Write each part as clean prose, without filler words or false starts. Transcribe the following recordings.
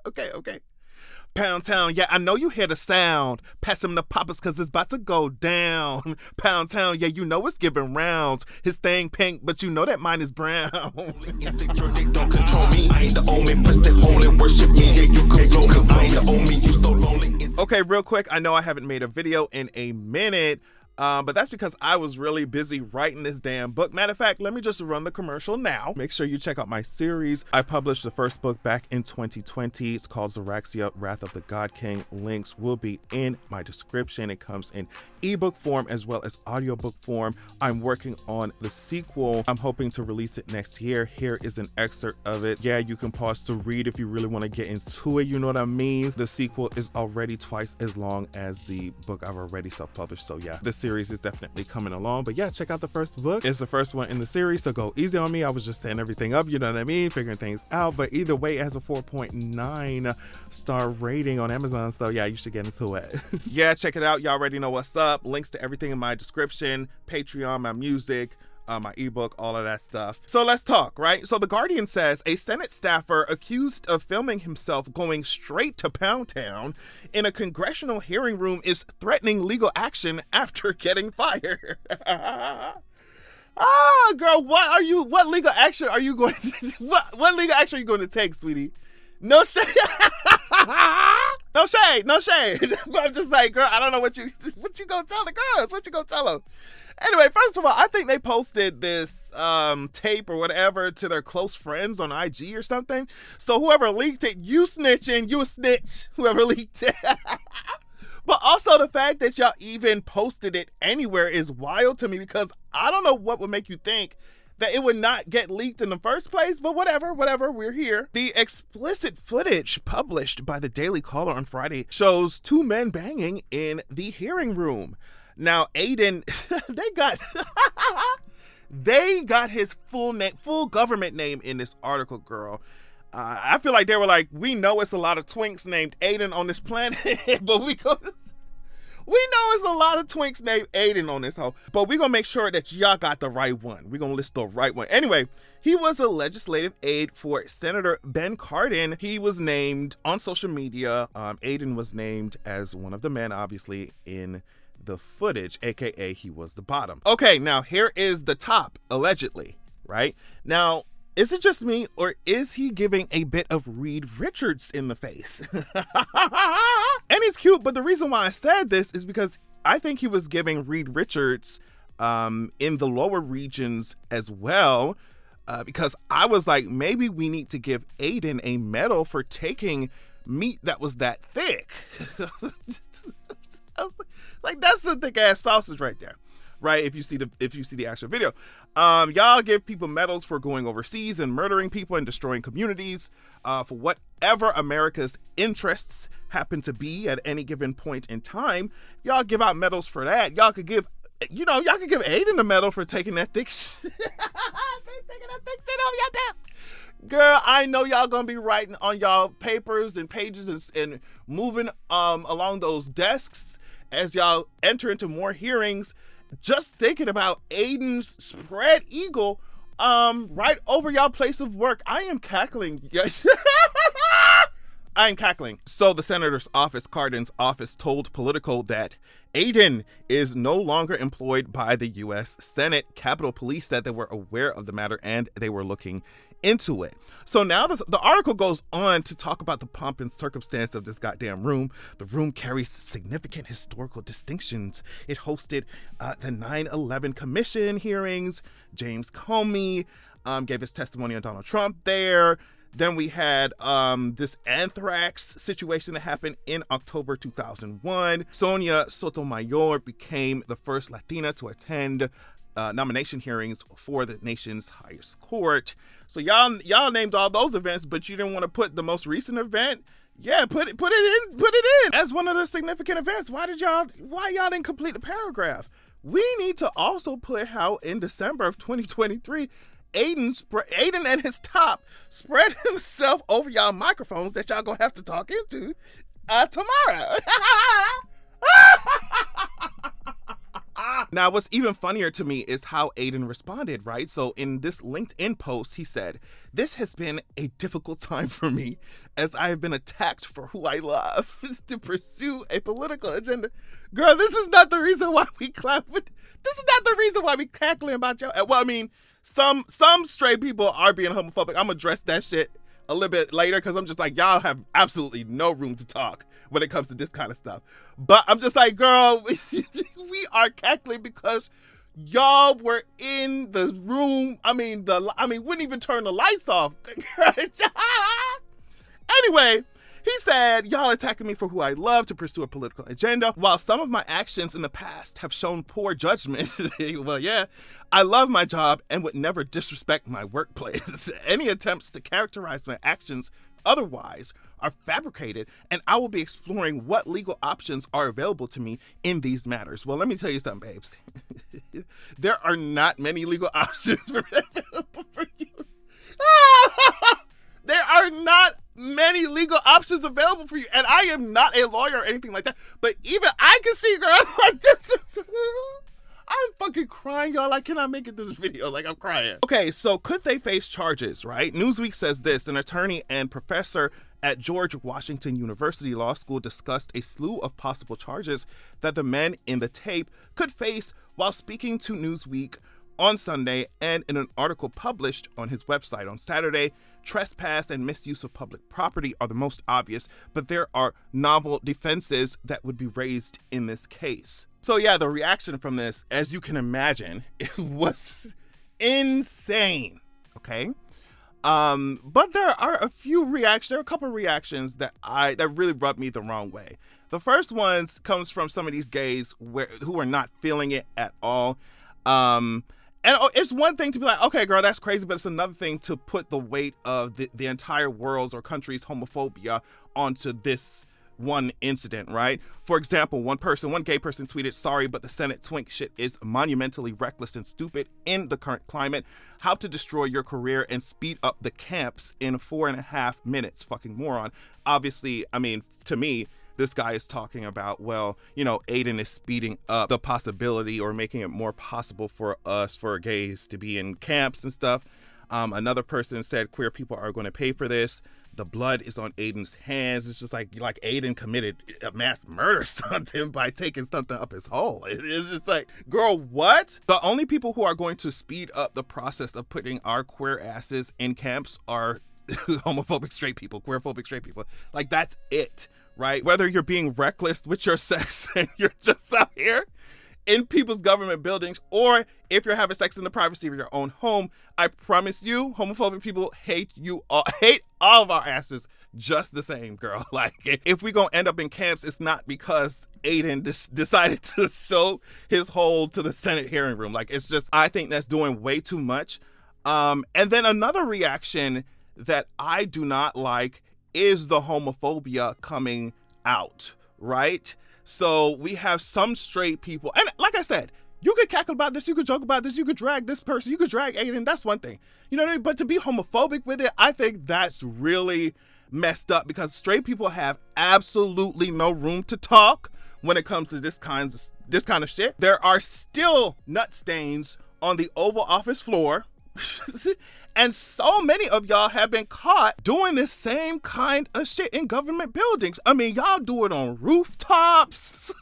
Okay. Pound Town, yeah, I know you hear the sound. Pass him the poppers cause it's about to go down. Pound Town, yeah, you know it's giving rounds. His thing pink, but you know that mine is brown. Insecure, they don't control me. I ain't the only person holy worship me. Yeah, you can go, cause I ain't the only, you so lonely. Okay, real quick, I know I haven't made a video in a minute. But that's because I was really busy writing this damn book. Matter of fact, let me just run the commercial now. Make sure you check out my series. I published the first book back in 2020. It's called Zeraxia, Wrath of the God King. Links will be in my description. It comes in ebook form as well as audiobook form. I'm working on the sequel. I'm hoping to release it next year. Here is an excerpt of it. Yeah, you can pause to read if you really want to get into it. You know what I mean? The sequel is already twice as long as the book I've already self-published. So yeah, the series is definitely coming along. But yeah, check out the first book. It's the first one in the series, so go easy on me. I was just setting everything up, you know what I mean? Figuring things out. But either way, it has a 4.9 star rating on Amazon. So yeah, you should get into it. Yeah, check it out. Y'all already know what's up. Links to everything in my description, Patreon, my music, my ebook, all of that stuff. So let's talk, right? So The Guardian says a Senate staffer accused of filming himself going straight to Pound Town in a congressional hearing room is threatening legal action after getting fired. Ah, girl, what legal action are you going to, what legal action are you going to take, sweetie? No shade. No shade. But I'm just like, girl, I don't know what you gonna tell the girls. What you gonna tell them? Anyway, first of all, I think they posted this tape or whatever to their close friends on IG or something. So whoever leaked it, you snitching, you a snitch. Whoever leaked it. But also the fact that y'all even posted it anywhere is wild to me, because I don't know what would make you think that it would not get leaked in the first place, but whatever, we're here. The explicit footage published by the Daily Caller on Friday shows two men banging in the hearing room. Now, Aiden, they got his full government name in this article, girl. I feel like they were like, we know it's a lot of twinks named Aiden on this planet, but we know it's a lot of twinks named Aiden on this hoe, but we're gonna make sure that y'all got the right one. We're gonna list the right one. Anyway, he was a legislative aide for Senator Ben Cardin. He was named on social media. Aiden was named as one of the men, obviously, in the footage, aka he was the bottom. Okay, now here is the top, allegedly, right? Now, is it just me, or is he giving a bit of Reed Richards in the face? And he's cute, but the reason why I said this is because I think he was giving Reed Richards in the lower regions as well, because I was like, maybe we need to give Aiden a medal for taking meat that was that thick. Like, that's the thick ass sausage right there. Right, if you see the actual video, y'all give people medals for going overseas and murdering people and destroying communities, for whatever America's interests happen to be at any given point in time. Y'all give out medals for that. Y'all could give Aiden a medal for taking that thick shit. Taking that thick shit off your desk. Girl, I know y'all gonna be writing on y'all papers and pages and moving along those desks as y'all enter into more hearings. Just thinking about Aiden's spread eagle right over y'all place of work. I am cackling, you guys. I am cackling. So the senator's office, Cardin's office, told Politico that Aiden is no longer employed by the U.S. Senate. Capitol Police said they were aware of the matter and they were looking into it. So now the article goes on to talk about the pomp and circumstance of this goddamn room. The room carries significant historical distinctions. It hosted the 9/11 Commission hearings. James Comey gave his testimony on Donald Trump there. Then we had this anthrax situation that happened in October 2001. Sonia Sotomayor became the first Latina to attend nomination hearings for the nation's highest court. So y'all named all those events, but you didn't want to put the most recent event. Yeah, put it in as one of the significant events. Why y'all didn't complete the paragraph? We need to also put how in December of 2023, Aiden and his top spread himself over y'all microphones that y'all gonna have to talk into tomorrow. Now, what's even funnier to me is how Aiden responded, right? So in this LinkedIn post, he said, "This has been a difficult time for me as I have been attacked for who I love to pursue a political agenda." Girl, this is not the reason why we clap. This is not the reason why we cackling about y'all. Well, I mean, some straight people are being homophobic. I'm gonna address that shit a little bit later because I'm just like, y'all have absolutely no room to talk when it comes to this kind of stuff. But I'm just like, girl, we are cackling because y'all were in the room. I mean, wouldn't even turn the lights off. Anyway, he said, "Y'all attacking me for who I love to pursue a political agenda. While some of my actions in the past have shown poor judgment," well, yeah, "I love my job and would never disrespect my workplace. Any attempts to characterize my actions otherwise are fabricated, and I will be exploring what legal options are available to me in these matters." Well, let me tell you something, babes. There are not many legal options available for you. There are not many legal options available for you. And I am not a lawyer or anything like that. But even I can see, girl, like this is... I'm fucking crying, y'all. I cannot make it through this video. Like, I'm crying. Okay, so could they face charges, right? Newsweek says this: "An attorney and professor at George Washington University Law School discussed a slew of possible charges that the men in the tape could face while speaking to Newsweek on Sunday, and in an article published on his website on Saturday. Trespass and misuse of public property are the most obvious, but there are novel defenses that would be raised in this case." So yeah, the reaction from this, as you can imagine, it was insane. Okay. But there are a couple reactions that really rubbed me the wrong way. The first ones comes from some of these gays who are not feeling it at all. And it's one thing to be like, okay, girl, that's crazy, but it's another thing to put the weight of the entire world's or country's homophobia onto this one incident, right? For example, one gay person tweeted, "Sorry, but the Senate twink shit is monumentally reckless and stupid in the current climate. How to destroy your career and speed up the camps in 4.5 minutes, fucking moron." Obviously, I mean, to me, this guy is talking about, well, you know, Aiden is speeding up the possibility or making it more possible for gays to be in camps and stuff. Another person said, "Queer people are going to pay for this. The blood is on Aiden's hands." It's just like Aiden committed a mass murder something by taking something up his hole. It's just like, girl, what? The only people who are going to speed up the process of putting our queer asses in camps are homophobic straight people, queerphobic straight people. Like, that's it. Right? Whether you're being reckless with your sex and you're just out here in people's government buildings, or if you're having sex in the privacy of your own home, I promise you, homophobic people hate all of our asses just the same, girl. Like, if we gonna end up in camps, it's not because Aiden decided to show his hole to the Senate hearing room. Like, it's just, I think that's doing way too much. And then another reaction that I do not like is the homophobia coming out, right? So we have some straight people, and like I said, you could cackle about this, you could joke about this, you could drag this person, you could drag Aiden, that's one thing. You know what I mean? But to be homophobic with it, I think that's really messed up, because straight people have absolutely no room to talk when it comes to this kind of shit. There are still nut stains on the Oval Office floor. And so many of y'all have been caught doing this same kind of shit in government buildings. I mean, y'all do it on rooftops.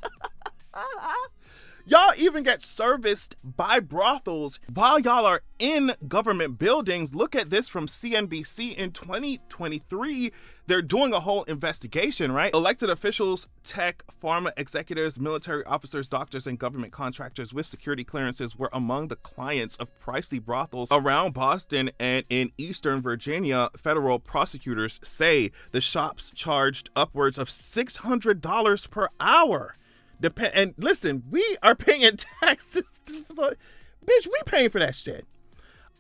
Y'all even get serviced by brothels while y'all are in government buildings. Look at this from CNBC in 2023. They're doing a whole investigation, right? Elected officials, tech, pharma executives, military officers, doctors, and government contractors with security clearances were among the clients of pricey brothels around Boston and in Eastern Virginia. Federal prosecutors say the shops charged upwards of $600 per hour. And listen, we are paying taxes. Bitch, we paying for that shit.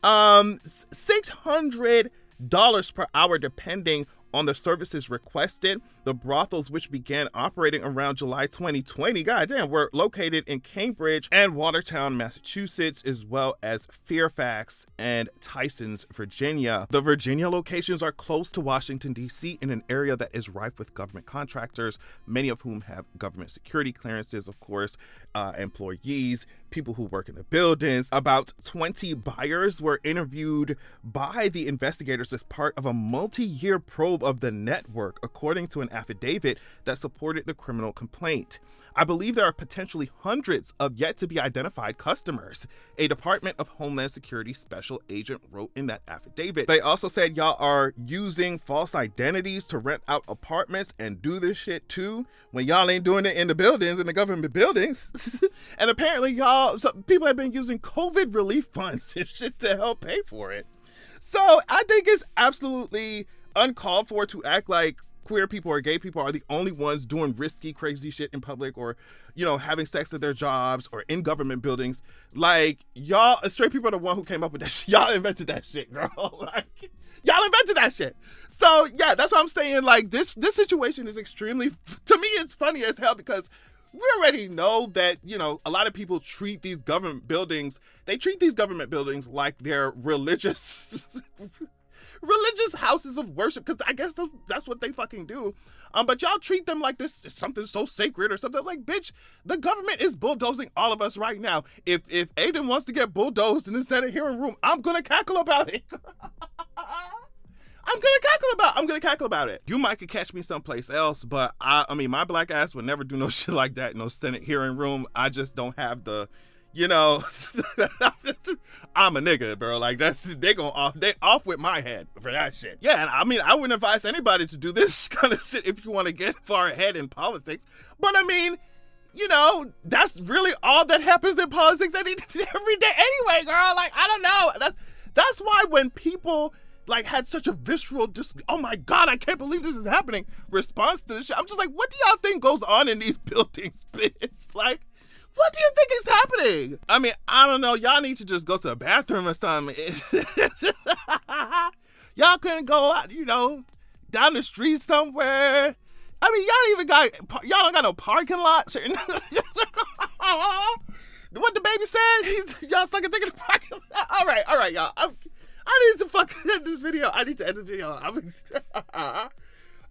$600 per hour, depending on the services requested. The brothels, which began operating around July 2020, goddamn, were located in Cambridge and Watertown, Massachusetts, as well as Fairfax and Tysons, Virginia. The Virginia locations are close to Washington, D.C., in an area that is rife with government contractors, many of whom have government security clearances, of course, employees, people who work in the buildings. About 20 buyers were interviewed by the investigators as part of a multi-year probe of the network, according to an affidavit that supported the criminal complaint. I believe there are potentially hundreds of yet to be identified customers, a Department of Homeland Security special agent wrote in that affidavit. They also said y'all are using false identities to rent out apartments and do this shit too, when y'all ain't doing it in the buildings, in the government buildings. And apparently people have been using COVID relief funds and shit to help pay for it. So I think it's absolutely uncalled for to act like queer people or gay people are the only ones doing risky, crazy shit in public, or, you know, having sex at their jobs or in government buildings. Like, y'all, straight people are the one who came up with that shit. Y'all invented that shit, girl. Like, y'all invented that shit. So, yeah, that's what I'm saying. Like, this situation is extremely, to me, it's funny as hell, because we already know that, you know, a lot of people treat these government buildings like they're religious houses of worship, because I guess that's what they fucking do. But y'all treat them like this is something so sacred or something. Like, bitch, the government is bulldozing all of us right now. If Aiden wants to get bulldozed in the Senate hearing room, I'm gonna cackle about it. I'm gonna cackle about it. You might could catch me someplace else, but I mean, my black ass would never do no shit like that in no Senate hearing room. I just don't have the, you know, I'm a nigga, bro. Like, they off with my head for that shit. Yeah, and I mean, I wouldn't advise anybody to do this kind of shit if you want to get far ahead in politics. But I mean, you know, that's really all that happens in politics every day anyway, girl. Like, I don't know. That's why when people like had such a visceral, oh my God, I can't believe this is happening response to this shit, I'm just like, what do y'all think goes on in these buildings, bitch? Like, what do you think is happening? I mean, I don't know. Y'all need to just go to the bathroom or something. Y'all couldn't go out, you know, down the street somewhere. I mean, y'all don't got no parking lot. What the baby said? Y'all stuck a dick in the parking lot. All right, y'all. I need to fucking end this video. I need to end this video.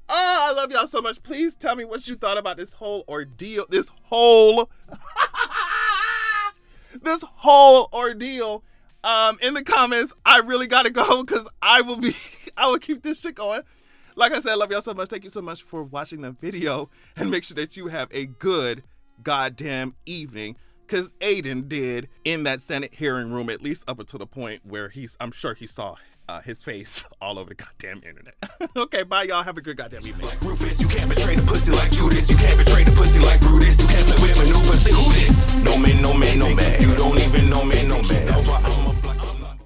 Oh, I love y'all so much. Please tell me what you thought about this whole ordeal. This whole ordeal. In the comments. I really gotta go because I will keep this shit going. Like I said, I love y'all so much. Thank you so much for watching the video, and make sure that you have a good goddamn evening, because Aiden did in that Senate hearing room, at least up until the point where I'm sure he saw his face all over the goddamn internet. Okay, bye y'all. Have a good goddamn evening. Like Rufus, you can't betray the pussy like Judas. You can't betray the pussy like Brutus. You can't play with a new pussy. Who this? No man, no man, no man. You don't even know me, no man. That's why I'm